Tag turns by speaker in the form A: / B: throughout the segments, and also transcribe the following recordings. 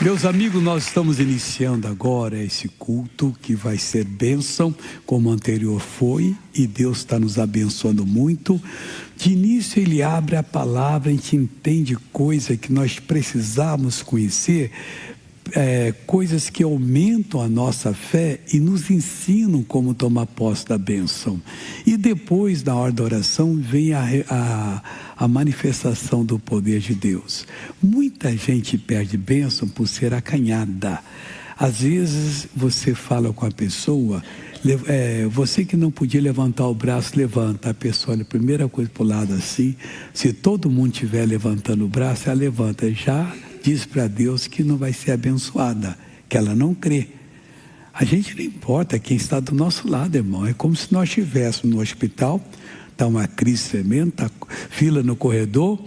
A: Meus amigos, nós estamos iniciando agora esse culto que vai ser bênção, como o anterior foi, e Deus está nos abençoando muito. De início ele abre a palavra, a gente entende coisas que nós precisamos conhecer, coisas que aumentam a nossa fé e nos ensinam como tomar posse da bênção. E depois, na hora da oração, vem a manifestação do poder de Deus. Muita gente perde bênção por ser acanhada. Às vezes você fala com a pessoa, você que não podia levantar o braço, levanta. A pessoa olha a primeira coisa para o lado assim. Se todo mundo estiver levantando o braço, ela levanta. Já diz para Deus que não vai ser abençoada, que ela não crê. A gente não importa quem está do nosso lado, irmão. É como se nós estivéssemos no hospital, está uma crise tremenda, está fila no corredor,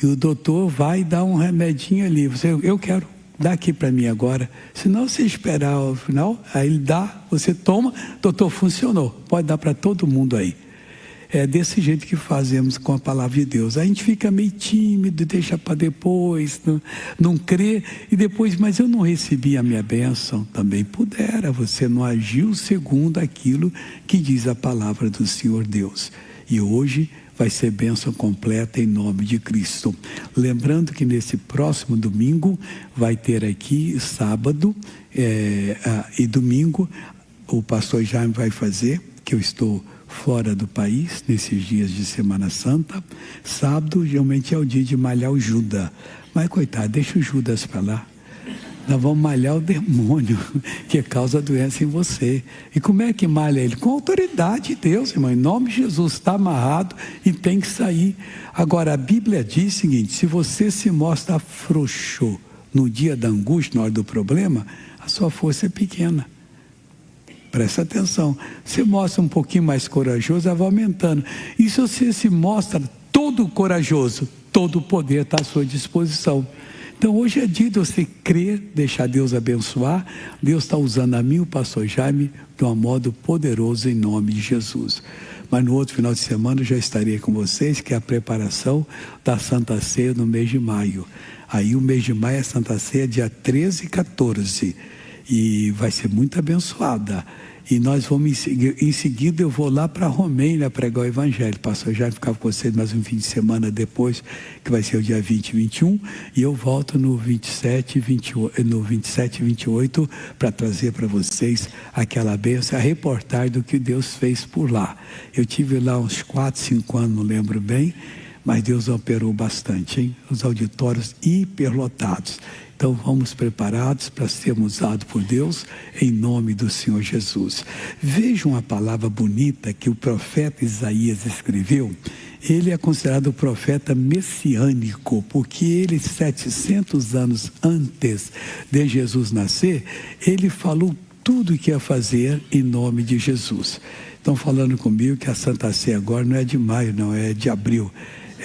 A: e o doutor vai dar um remedinho ali. Eu quero, dá aqui para mim agora. Se não você esperar ao final, aí ele dá, você toma, doutor, funcionou. Pode dar para todo mundo aí. É desse jeito que fazemos com a palavra de Deus. A gente fica meio tímido, deixa para depois, não crê, e depois, mas eu não recebi a minha bênção. Também pudera, você não agiu segundo aquilo que diz a palavra do Senhor Deus. E hoje vai ser bênção completa em nome de Cristo. Lembrando que nesse próximo domingo vai ter aqui sábado e domingo o pastor Jaime vai fazer, que eu estou fora do país, nesses dias de Semana Santa. Sábado, geralmente é o dia de malhar o Judas. Mas, coitado, deixa o Judas para lá. Nós vamos malhar o demônio que causa doença em você. E como é que malha ele? Com a autoridade de Deus, irmão. Em nome de Jesus, está amarrado e tem que sair. Agora, a Bíblia diz o seguinte: se você se mostra frouxo no dia da angústia, na hora do problema, a sua força é pequena. Presta atenção, você mostra um pouquinho mais corajoso, ela vai aumentando. E se você se mostra todo corajoso, todo o poder está à sua disposição. Então hoje é dia de você crer, deixar Deus abençoar. Deus está usando a mim, o pastor Jaime, de um modo poderoso em nome de Jesus. Mas no outro final de semana eu já estarei com vocês, que é a preparação da Santa Ceia no mês de maio. Aí o mês de maio é Santa Ceia, dia 13 e 14. E vai ser muito abençoada. E nós vamos em seguida eu vou lá para Romênia pregar o Evangelho. Pastor já ficava com vocês mais um fim de semana depois, que vai ser o dia 20 e 21, e eu volto no 27 e 28 para trazer para vocês aquela bênção, a reportagem do que Deus fez por lá. Eu tive lá uns 4, 5 anos, não lembro bem, mas Deus operou bastante, hein? Os auditórios hiperlotados. Então vamos preparados para sermos usados por Deus em nome do Senhor Jesus. Vejam a palavra bonita que o profeta Isaías escreveu. Ele é considerado o profeta messiânico, porque ele 700 anos antes de Jesus nascer, ele falou tudo o que ia fazer em nome de Jesus. Estão falando comigo que a Santa Ceia agora não é de maio, não, é de abril.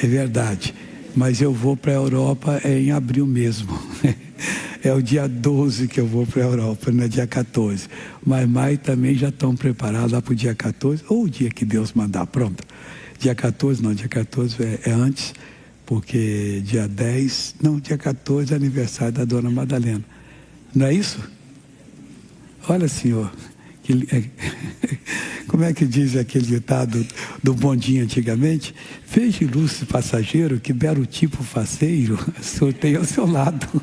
A: É verdade. Mas eu vou para a Europa em abril mesmo. É o dia 12 que eu vou para a Europa, não é dia 14. Mas maio também já estão preparados lá para o dia 14, ou o dia que Deus mandar, pronto. Dia 14 não, dia 14 é antes, porque dia 10, não, dia 14 é aniversário da Dona Madalena. Não é isso? Olha, senhor, como é que diz aquele ditado do bondinho antigamente? Veja ilustre passageiro que belo tipo faceiro sorteia ao seu lado.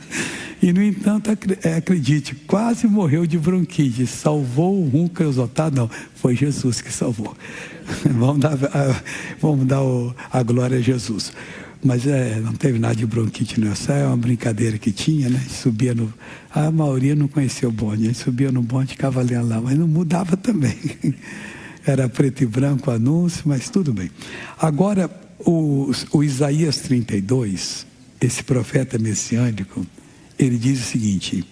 A: E no entanto, acredite, quase morreu de bronquite, salvou um creusotado, não, foi Jesus que salvou. Vamos dar a glória a Jesus. Mas não teve nada de bronquite, não. Essa é uma brincadeira que tinha, né? Subia a maioria não conhecia o bonde, a gente subia no bonde e ficava lendo lá, mas não mudava também. Era preto e branco o anúncio, mas tudo bem. Agora, o Isaías 32, esse profeta messiânico, ele diz o seguinte: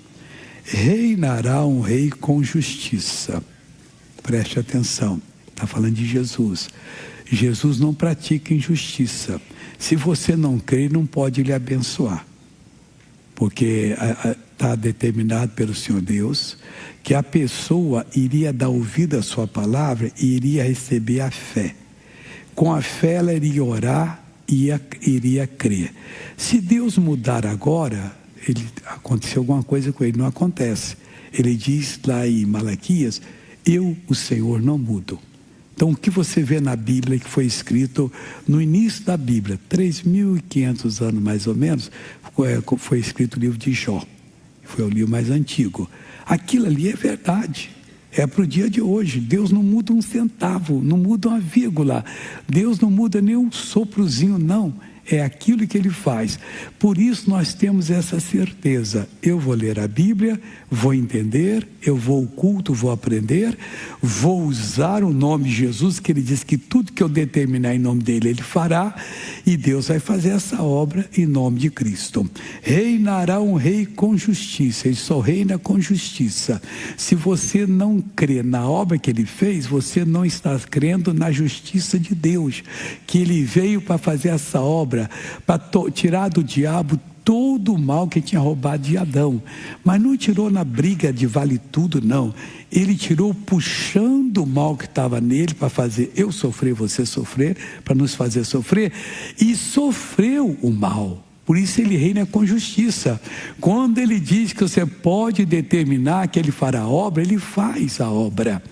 A: reinará um rei com justiça. Preste atenção, está falando de Jesus. Jesus não pratica injustiça. Se você não crê, não pode lhe abençoar. Porque está determinado pelo Senhor Deus que a pessoa iria dar ouvido à sua palavra e iria receber a fé. Com a fé ela iria orar e iria crer. Se Deus mudar agora, aconteceu alguma coisa com ele. Não acontece. Ele diz lá em Malaquias: eu, o Senhor, não mudo. Então, o que você vê na Bíblia, que foi escrito no início da Bíblia, 3.500 anos mais ou menos, foi escrito o livro de Jó. Foi o livro mais antigo. Aquilo ali é verdade. É para o dia de hoje. Deus não muda um centavo, não muda uma vírgula. Deus não muda nem um soprozinho, não. É aquilo que Ele faz. Por isso nós temos essa certeza. Eu vou ler a Bíblia, vou entender, eu vou ao culto, vou aprender, vou usar o nome de Jesus, que Ele diz que tudo que eu determinar em nome dEle, Ele fará, e Deus vai fazer essa obra em nome de Cristo. Reinará um rei com justiça. Ele só reina com justiça. Se você não crê na obra que Ele fez, você não está crendo na justiça de Deus, que Ele veio para fazer essa obra, para tirar do diabo todo o mal que tinha roubado de Adão. Mas não tirou na briga de vale tudo, não. Ele tirou puxando o mal que estava nele para fazer eu sofrer, você sofrer, para nos fazer sofrer, e sofreu o mal. Por isso Ele reina com justiça. Quando Ele diz que você pode determinar que Ele fará a obra, Ele faz a obra.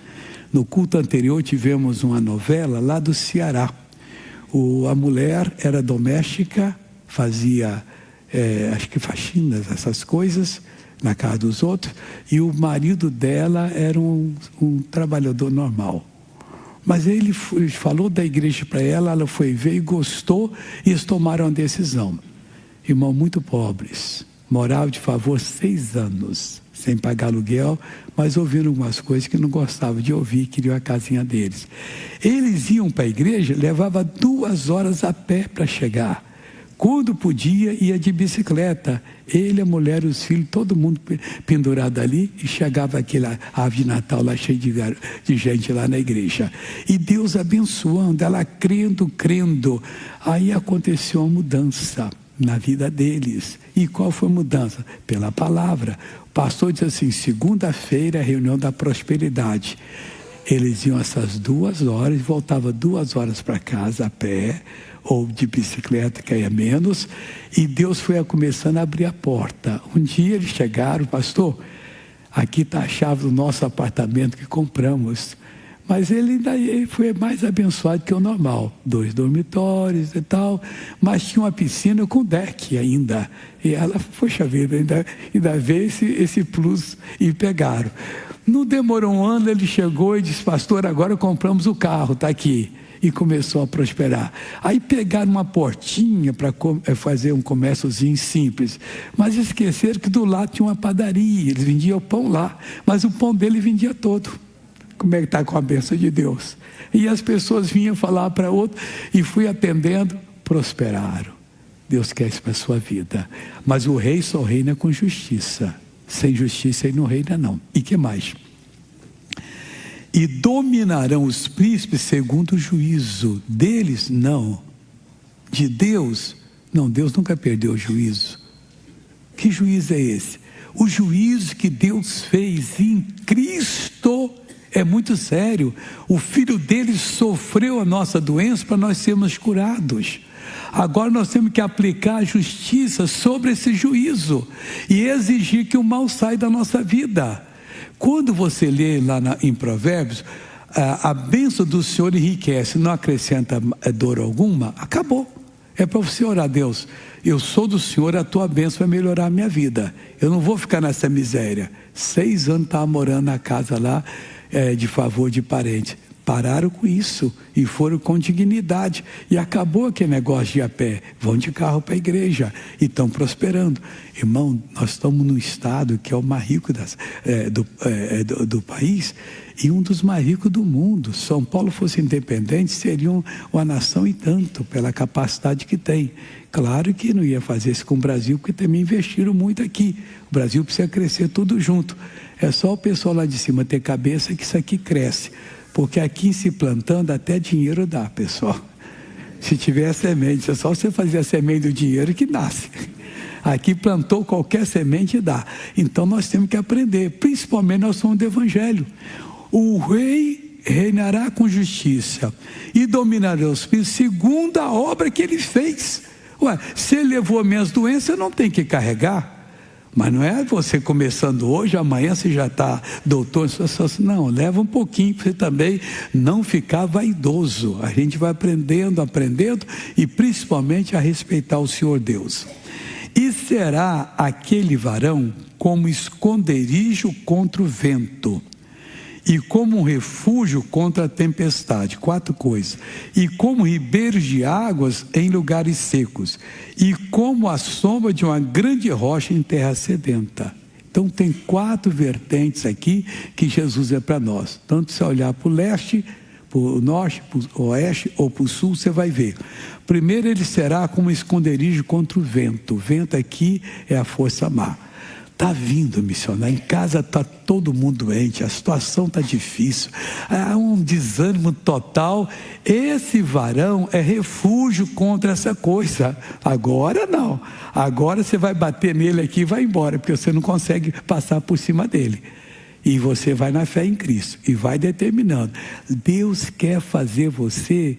A: No culto anterior tivemos uma novela lá do Ceará. A mulher era doméstica, fazia, acho que faxinas, essas coisas, na casa dos outros, e o marido dela era um trabalhador normal. Mas ele falou da igreja para ela, ela foi ver e gostou, e eles tomaram a decisão. Irmão, muito pobres, moravam de favor 6 anos, sem pagar aluguel, mas ouviram algumas coisas que não gostavam de ouvir, queriam a casinha deles. Eles iam para a igreja, levava 2 horas a pé para chegar. Quando podia, ia de bicicleta. Ele, a mulher, os filhos, todo mundo pendurado ali, e chegava aquela ave de Natal lá, cheia de gente lá na igreja. E Deus abençoando, ela crendo. Aí aconteceu uma mudança na vida deles. E qual foi a mudança? Pela palavra. O pastor disse assim: segunda-feira, reunião da prosperidade. Eles iam essas 2 horas, voltavam 2 horas para casa a pé, ou de bicicleta, que ia menos, e Deus foi começando a abrir a porta. Um dia eles chegaram: pastor, aqui está a chave do nosso apartamento que compramos. Mas ele foi mais abençoado que o normal. 2 dormitórios e tal, mas tinha uma piscina com deck ainda. E ela, poxa vida, ainda veio esse plus e pegaram. Não demorou 1 ano, ele chegou e disse: pastor, agora compramos o carro, está aqui. E começou a prosperar. Aí pegaram uma portinha para fazer um comérciozinho simples, mas esqueceram que do lado tinha uma padaria, eles vendiam pão lá, mas o pão dele vendia todo. Como é que está com a bênção de Deus? E as pessoas vinham falar para outro, e fui atendendo, prosperaram. Deus quer isso para a sua vida. Mas o rei só reina com justiça. Sem justiça ele não reina, não. E que mais? E dominarão os príncipes segundo o juízo deles? Não. De Deus? Não, Deus nunca perdeu o juízo. Que juízo é esse? O juízo que Deus fez em Cristo é muito sério. O Filho dele sofreu a nossa doença para nós sermos curados. Agora nós temos que aplicar a justiça sobre esse juízo e exigir que o mal saia da nossa vida. Quando você lê lá em Provérbios, a bênção do Senhor enriquece, não acrescenta dor alguma, acabou. É para você orar: Deus, eu sou do Senhor, a tua bênção vai melhorar a minha vida. Eu não vou ficar nessa miséria. 6 anos estava morando na casa lá, de favor de parente. Pararam com isso e foram com dignidade, e acabou aquele negócio de ir a pé, vão de carro para a igreja e estão prosperando. Irmão, nós estamos num estado que é o mais rico do país e um dos mais ricos do mundo. Se São Paulo fosse independente, seria uma nação e tanto, pela capacidade que tem. Claro que não ia fazer isso com o Brasil, porque também investiram muito aqui. O Brasil precisa crescer tudo junto. É só o pessoal lá de cima ter cabeça que isso aqui cresce. Porque aqui se plantando até dinheiro dá, pessoal. Se tiver semente, é só você fazer a semente do dinheiro que nasce. Aqui plantou qualquer semente dá. Então nós temos que aprender, principalmente nós somos do Evangelho. O rei reinará com justiça e dominará os filhos segundo a obra que ele fez. Ué, se ele levou minhas doenças, eu não tenho que carregar. Mas não é você começando hoje, amanhã você já está doutor. Não, leva um pouquinho para você também não ficar vaidoso. A gente vai aprendendo e principalmente a respeitar o Senhor Deus. E será aquele varão como esconderijo contra o vento, e como um refúgio contra a tempestade. 4 coisas. E como ribeiros de águas em lugares secos. E como a sombra de uma grande rocha em terra sedenta. Então tem 4 vertentes aqui que Jesus é para nós. Tanto se olhar para o leste, para o norte, para o oeste ou para o sul, você vai ver. Primeiro, ele será como um esconderijo contra o vento. O vento aqui é a força má. Está vindo, missionário. Em casa está todo mundo doente, a situação está difícil, há um desânimo total. Esse varão é refúgio contra essa coisa. Agora não. Agora você vai bater nele aqui e vai embora, porque você não consegue passar por cima dele. E você vai na fé em Cristo e vai determinando. Deus quer fazer você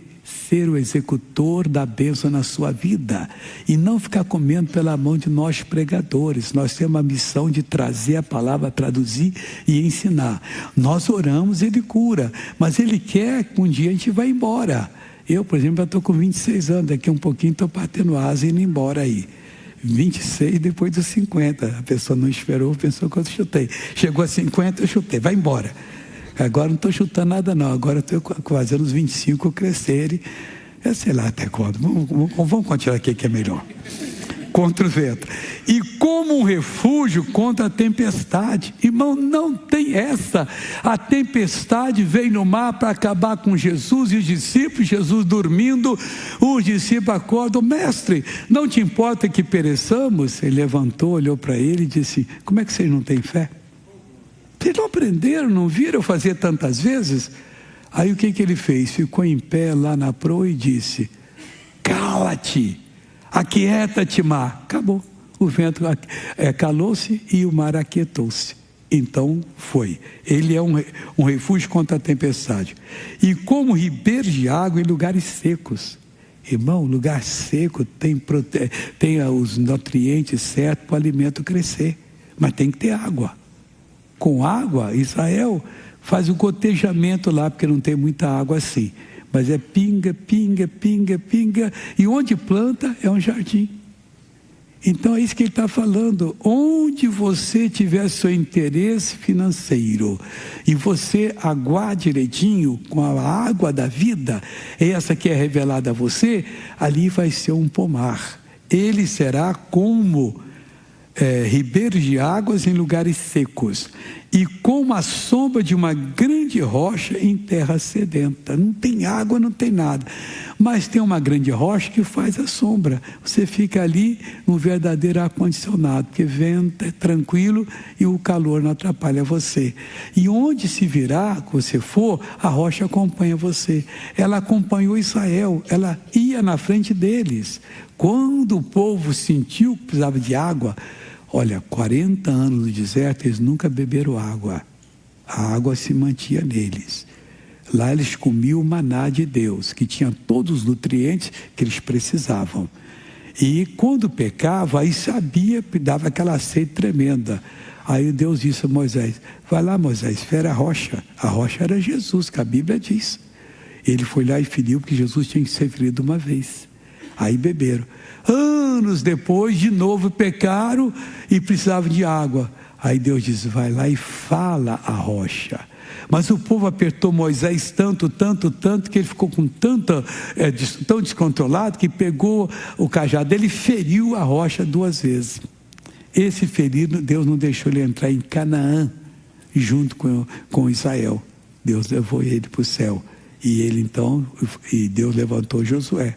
A: ser o executor da bênção na sua vida e não ficar comendo pela mão de nós pregadores. Nós temos a missão de trazer a palavra, traduzir e ensinar. Nós oramos, Ele cura, mas Ele quer que um dia a gente vá embora. Eu, por exemplo, já estou com 26 anos, daqui a um pouquinho estou batendo asa e indo embora aí. 26 depois dos 50, a pessoa não esperou, pensou que eu chutei. Chegou a 50, eu chutei, vai embora. Agora não estou chutando nada não, agora estou fazendo os 25 crescerem, sei lá até quando, vamos continuar aqui que é melhor. Contra o vento. E como um refúgio contra a tempestade. Irmão, não tem essa. A tempestade veio no mar para acabar com Jesus e os discípulos. Jesus dormindo, os discípulos acordam. Mestre, não te importa que pereçamos? Ele levantou, olhou para ele e disse: como é que vocês não têm fé? Vocês não aprenderam, não viram eu fazer tantas vezes? Aí o que ele fez? Ficou em pé lá na proa e disse: cala-te, aquieta-te, mar. Acabou. O vento calou-se e o mar aquietou-se. Então foi. Ele é um refúgio contra a tempestade. E como ribeiro de água em lugares secos. Irmão, lugar seco tem os nutrientes certos para o alimento crescer. Mas tem que ter água. Com água, Israel faz o gotejamento lá, porque não tem muita água assim. Mas é pinga, pinga, pinga, pinga. E onde planta é um jardim. Então é isso que ele está falando. Onde você tiver seu interesse financeiro e você aguar direitinho com a água da vida, essa que é revelada a você, ali vai ser um pomar. Ele será como ribeiros de águas em lugares secos, e como a sombra de uma grande rocha em terra sedenta. Não tem água, não tem nada, mas tem uma grande rocha que faz a sombra. Você fica ali num verdadeiro ar-condicionado, porque vento é tranquilo e o calor não atrapalha você. E onde se virar que você for, a rocha acompanha você. Ela acompanhou Israel, ela ia na frente deles. Quando o povo sentiu que precisava de água, olha, 40 anos no deserto, eles nunca beberam água. A água se mantinha neles. Lá eles comiam o maná de Deus, que tinha todos os nutrientes que eles precisavam. E quando pecava, aí sabia, dava aquela sede tremenda. Aí Deus disse a Moisés: vai lá, Moisés, fere a rocha. A rocha era Jesus, que a Bíblia diz. Ele foi lá e feriu, porque Jesus tinha que ser ferido uma vez. Aí beberam. Anos depois, de novo pecaram e precisavam de água. Aí Deus diz: vai lá e fala a rocha. Mas o povo apertou Moisés tanto, que ele ficou com tão descontrolado, que pegou o cajado dele e feriu a rocha 2 vezes. Esse ferido, Deus não deixou ele entrar em Canaã, junto com Israel. Deus levou ele para o céu. E Deus levantou Josué.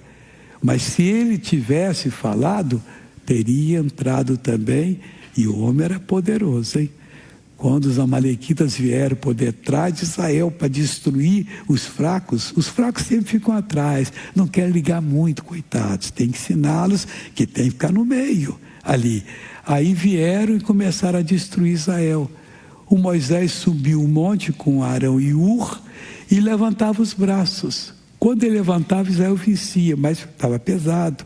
A: Mas se ele tivesse falado, teria entrado também, e o homem era poderoso, hein? Quando os amalequitas vieram por detrás de Israel para destruir os fracos sempre ficam atrás, não querem ligar muito, coitados, tem que ensiná-los que tem que ficar no meio ali. Aí vieram e começaram a destruir Israel. O Moisés subiu o monte com Arão e Ur e levantava os braços. Quando ele levantava, Israel vencia, mas estava pesado.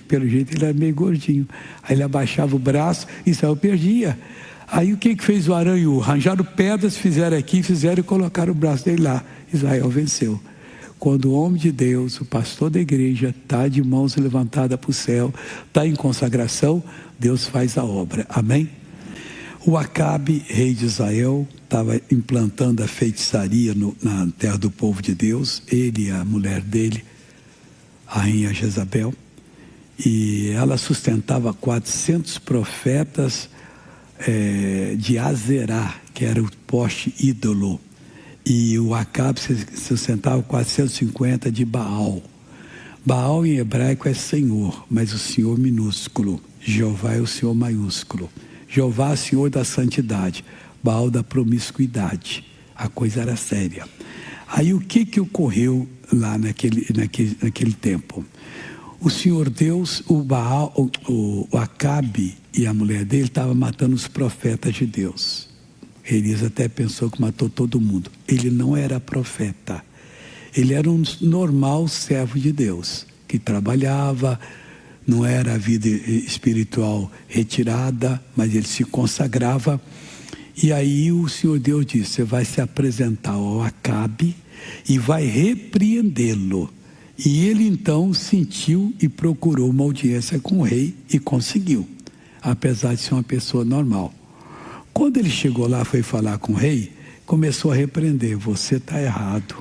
A: pelo jeito ele era meio gordinho. Aí ele abaixava o braço e Israel perdia. Aí o que fez o Arão e Ur? Arranjaram pedras, fizeram aqui, fizeram e colocaram o braço dele lá. Israel venceu. Quando o homem de Deus, o pastor da igreja, está de mãos levantadas para o céu, está em consagração, Deus faz a obra. Amém? O Acabe, rei de Israel, estava implantando a feitiçaria na terra do povo de Deus, ele e a mulher dele, a rainha Jezabel, e ela sustentava 400 profetas de Azerá, que era o poste ídolo, e o Acabe sustentava 450 de Baal. Baal em hebraico é Senhor, mas o Senhor minúsculo. Jeová é o Senhor maiúsculo. Jeová é o Senhor da santidade, Baal da promiscuidade. A coisa era séria. Aí o que ocorreu lá naquele tempo? O Senhor Deus, o Baal, o Acabe e a mulher dele estavam matando os profetas de Deus. Elias até pensou que matou todo mundo. Ele não era profeta. Ele era um normal servo de Deus, que trabalhava, não era a vida espiritual retirada, mas ele se consagrava. E aí o Senhor Deus disse: você vai se apresentar ao Acabe e vai repreendê-lo. E ele então sentiu e procurou uma audiência com o rei e conseguiu, apesar de ser uma pessoa normal. Quando ele chegou lá, foi falar com o rei, começou a repreender: você está errado.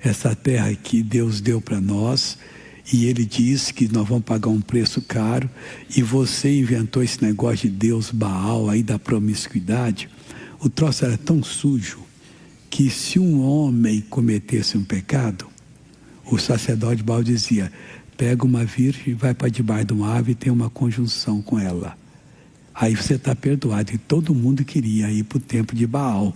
A: Essa terra que Deus deu para nós, e ele disse que nós vamos pagar um preço caro, e você inventou esse negócio de Deus Baal aí da promiscuidade. O troço era tão sujo que se um homem cometesse um pecado, o sacerdote Baal dizia: pega uma virgem, vai para debaixo de uma árvore e tem uma conjunção com ela. Aí você está perdoado. E todo mundo queria ir para o templo de Baal,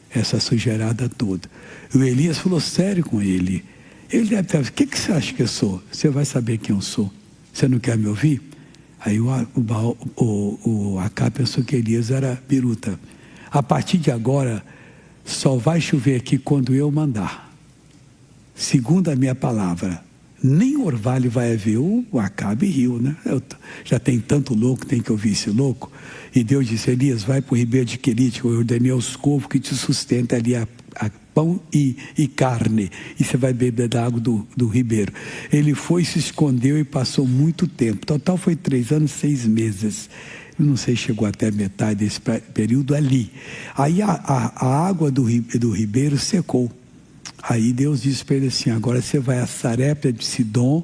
A: essa sujeirada toda. E o Elias falou sério com ele. Ele deve ter: o que você acha que eu sou? Você vai saber quem eu sou. Você não quer me ouvir? Aí o Acabe pensou que Elias era biruta. A partir de agora, só vai chover aqui quando eu mandar. Segundo a minha palavra, nem orvalho vai haver. O Acabe riu, né? Já tem tanto louco, tem que ouvir esse louco. E Deus disse: Elias, vai para o ribeiro de Querite, eu ordenei aos corvos que te sustentem ali a pão e carne, e você vai beber da água do ribeiro. Ele foi, se escondeu e passou muito tempo. Total foi 3 anos e 6 meses. Eu não sei, chegou até metade desse período ali. Aí a água do ribeiro secou. Aí Deus disse para ele assim: agora você vai a Sarepta de Sidom,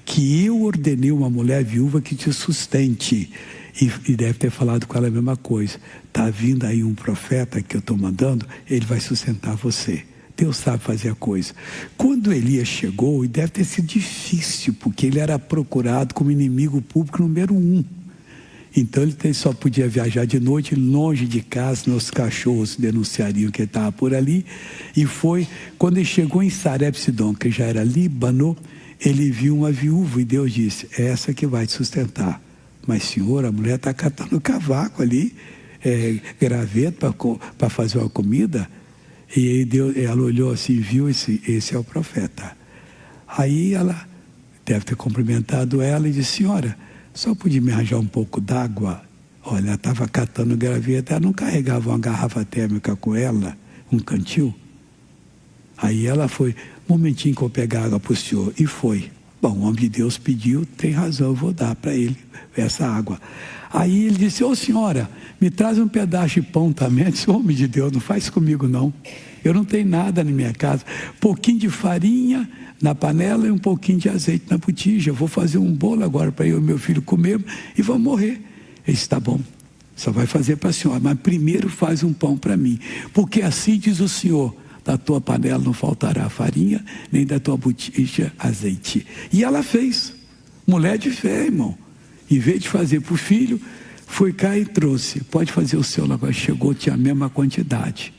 A: que eu ordenei uma mulher viúva que te sustente. E deve ter falado com ela a mesma coisa: está vindo aí um profeta que eu estou mandando, ele vai sustentar você. Deus sabe fazer a coisa. Quando Elias chegou, e deve ter sido difícil, porque ele era procurado como inimigo público número 1. Então ele só podia viajar de noite, longe de casa, senão os cachorros denunciariam que ele estava por ali. E foi, quando ele chegou em Sarepta de Sidom, que já era Líbano, ele viu uma viúva e Deus disse: é essa que vai te sustentar. Mas senhor, a mulher está catando cavaco ali, graveto para fazer uma comida. E aí ela olhou assim, viu, esse é o profeta. Aí ela deve ter cumprimentado ela e disse: senhora, só podia me arranjar um pouco d'água? Olha, ela estava catando graveto, ela não carregava uma garrafa térmica com ela, um cantil? Aí ela foi: um momentinho que eu pegar água para o senhor. E foi. Bom, o homem de Deus pediu, tem razão, eu vou dar para ele essa água. Aí ele disse: ô senhora, me traz um pedaço de pão também. Eu disse: homem de Deus, não faz comigo não. Eu não tenho nada na minha casa. Pouquinho de farinha na panela e um pouquinho de azeite na botija. Eu vou fazer um bolo agora para eu e meu filho comer e vamos morrer. Ele disse: tá bom, só vai fazer para a senhora, mas primeiro faz um pão para mim. Porque assim diz o Senhor: da tua panela não faltará farinha, nem da tua botija azeite. E ela fez. Mulher de fé, irmão. Em vez de fazer para o filho, foi cá e trouxe. Pode fazer o seu agora. Chegou, tinha a mesma quantidade.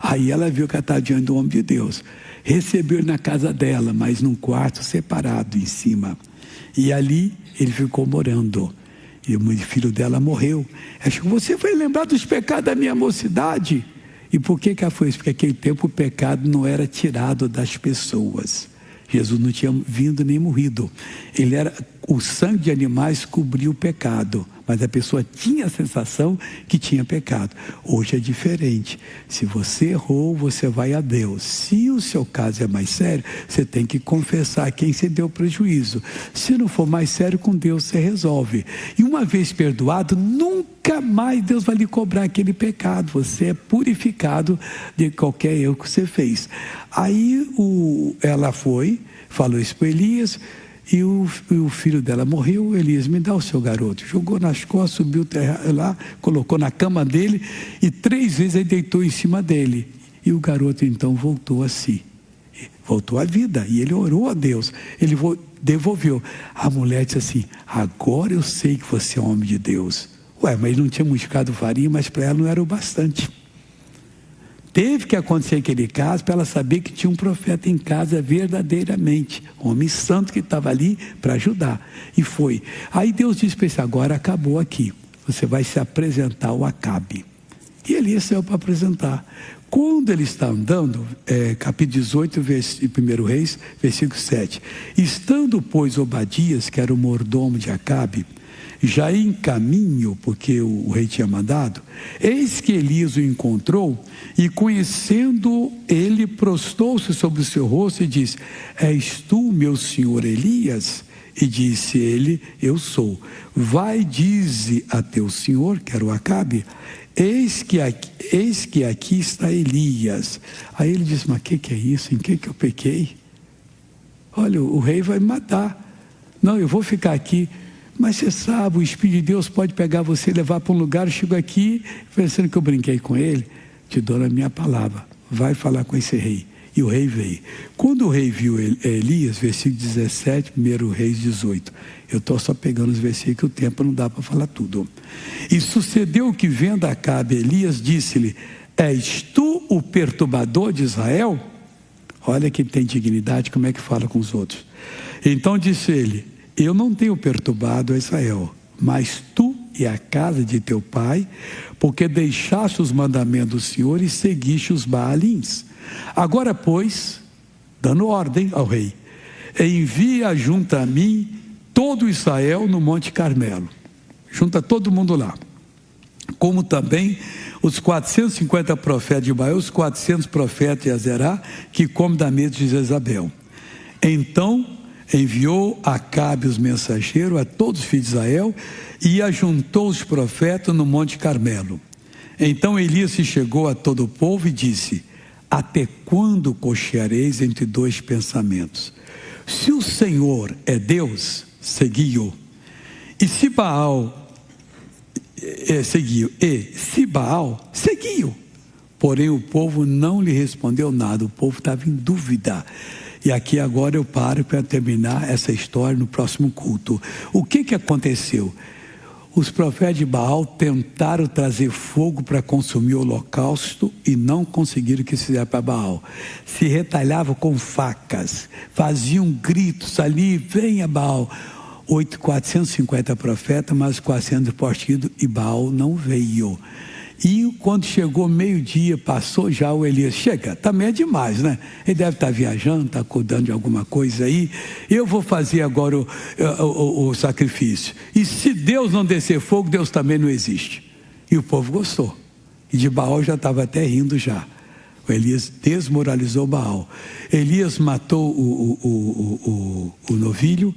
A: Aí ela viu que ela estava diante do homem de Deus. Recebeu ele na casa dela, mas num quarto separado em cima. E ali ele ficou morando. E o filho dela morreu. Ela disse: você vai lembrar dos pecados da minha mocidade? E por que ela foi isso? Porque naquele tempo o pecado não era tirado das pessoas. Jesus não tinha vindo nem morrido. Ele era o sangue de animais cobria o pecado, mas a pessoa tinha a sensação que tinha pecado. Hoje é diferente. Se você errou, você vai a Deus. Se o seu caso é mais sério, você tem que confessar a quem você deu prejuízo. Se não for mais sério, com Deus você resolve. E uma vez perdoado, nunca mais Deus vai lhe cobrar aquele pecado. Você é purificado de qualquer erro que você fez. Aí ela foi, falou isso para Elias. E o filho dela morreu. Elias, me dá o seu garoto. Jogou nas costas, subiu lá, colocou na cama dele e 3 vezes ele deitou em cima dele. E o garoto então voltou a si. Voltou à vida. E ele orou a Deus. Ele devolveu. A mulher disse assim, agora eu sei que você é um homem de Deus. Ué, mas ele não tinha multiplicado farinha, mas para ela não era o bastante. Teve que acontecer aquele caso para ela saber que tinha um profeta em casa verdadeiramente, um homem santo que estava ali para ajudar. E foi. Aí Deus disse para ele, agora acabou aqui, você vai se apresentar ao Acabe. E Elias saiu para apresentar. Quando ele está andando, capítulo 18, 1 Reis, versículo 7. Estando, pois, Obadias, que era o mordomo de Acabe, já em caminho, porque o rei tinha mandado, eis que Elias o encontrou, e conhecendo ele, prostou-se sobre o seu rosto e disse, és tu, meu senhor Elias? E disse ele, eu sou. Vai, dize a teu senhor, que era o Acabe, eis que aqui está Elias. Aí ele disse, mas o que é isso? Em que eu pequei? Olha, o rei vai me matar. Não, eu vou ficar aqui. Mas você sabe, o Espírito de Deus pode pegar você e levar para um lugar. Eu chego aqui, pensando que eu brinquei com ele, te dou a minha palavra, vai falar com esse rei. E o rei veio. Quando o rei viu Elias, versículo 17, 1 Reis 18, eu estou só pegando os versículos, que o tempo não dá para falar tudo. E sucedeu que, vendo Acabe, Elias disse-lhe, és tu o perturbador de Israel? Olha que tem dignidade, como é que fala com os outros. Então disse ele, eu não tenho perturbado a Israel, mas tu e a casa de teu pai, porque deixaste os mandamentos do Senhor e seguiste os Baalins. Agora, pois, dando ordem ao rei, envia junto a mim todo Israel no Monte Carmelo. Junta todo mundo lá. Como também os 450 profetas de Baal, os 400 profetas de Azerá, que comem da mesa de Jezabel. Então enviou Acabe os mensageiros a todos os filhos de Israel e ajuntou os profetas no Monte Carmelo. Então Elias se chegou a todo o povo e disse, até quando cocheareis entre dois pensamentos? Se o Senhor é Deus, segui-o. E se Baal, seguiu. E se Baal, seguiu. Porém o povo não lhe respondeu nada, o povo estava em dúvida. E aqui agora eu paro para terminar essa história no próximo culto. O que aconteceu? Os profetas de Baal tentaram trazer fogo para consumir o holocausto e não conseguiram o que fizeram para Baal. Se retalhavam com facas, faziam gritos ali, venha Baal. 450 profetas, mas 400 partidos e Baal não veio. E quando chegou meio-dia, passou já o Elias, chega, também é demais, né? Ele deve estar viajando, está cuidando de alguma coisa aí, eu vou fazer agora o sacrifício. E se Deus não descer fogo, Deus também não existe. E o povo gostou. E de Baal já estava até rindo já. O Elias desmoralizou Baal. Elias matou o novilho,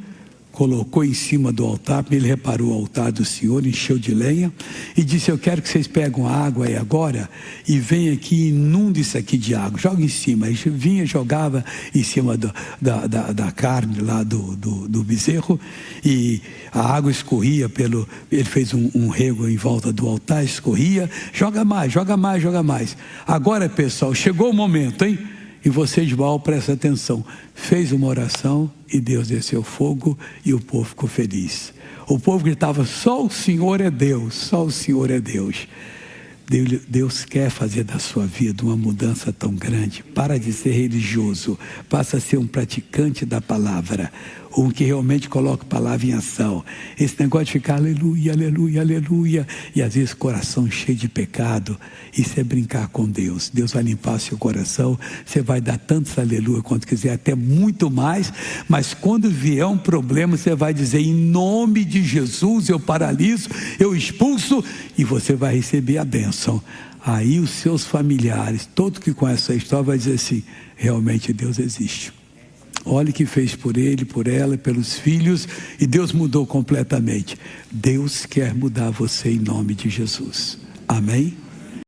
A: colocou em cima do altar, ele reparou o altar do Senhor, encheu de lenha e disse, eu quero que vocês peguem água aí agora e venham aqui e inundem isso aqui de água, joga em cima. Aí vinha, jogava em cima da carne lá do bezerro e a água escorria ele fez um rego em volta do altar, escorria, joga mais, joga mais, joga mais. Agora pessoal, chegou o momento, hein? E você de Baal, presta atenção, fez uma oração e Deus desceu fogo e o povo ficou feliz. O povo gritava, só o Senhor é Deus, só o Senhor é Deus. Deus quer fazer da sua vida uma mudança tão grande. Para de ser religioso, passa a ser um praticante da palavra. um que realmente coloca a palavra em ação. Esse negócio de ficar aleluia, aleluia, aleluia, e às vezes coração cheio de pecado, isso é brincar com Deus. Deus vai limpar seu coração, você vai dar tantos aleluia quanto quiser, até muito mais, mas quando vier um problema, você vai dizer, em nome de Jesus, eu paraliso, eu expulso, e você vai receber a bênção. Aí os seus familiares, todo que conhece a história, vai dizer assim, realmente Deus existe. Olha o que fez por ele, por ela, pelos filhos, e Deus mudou completamente. Deus quer mudar você em nome de Jesus. Amém?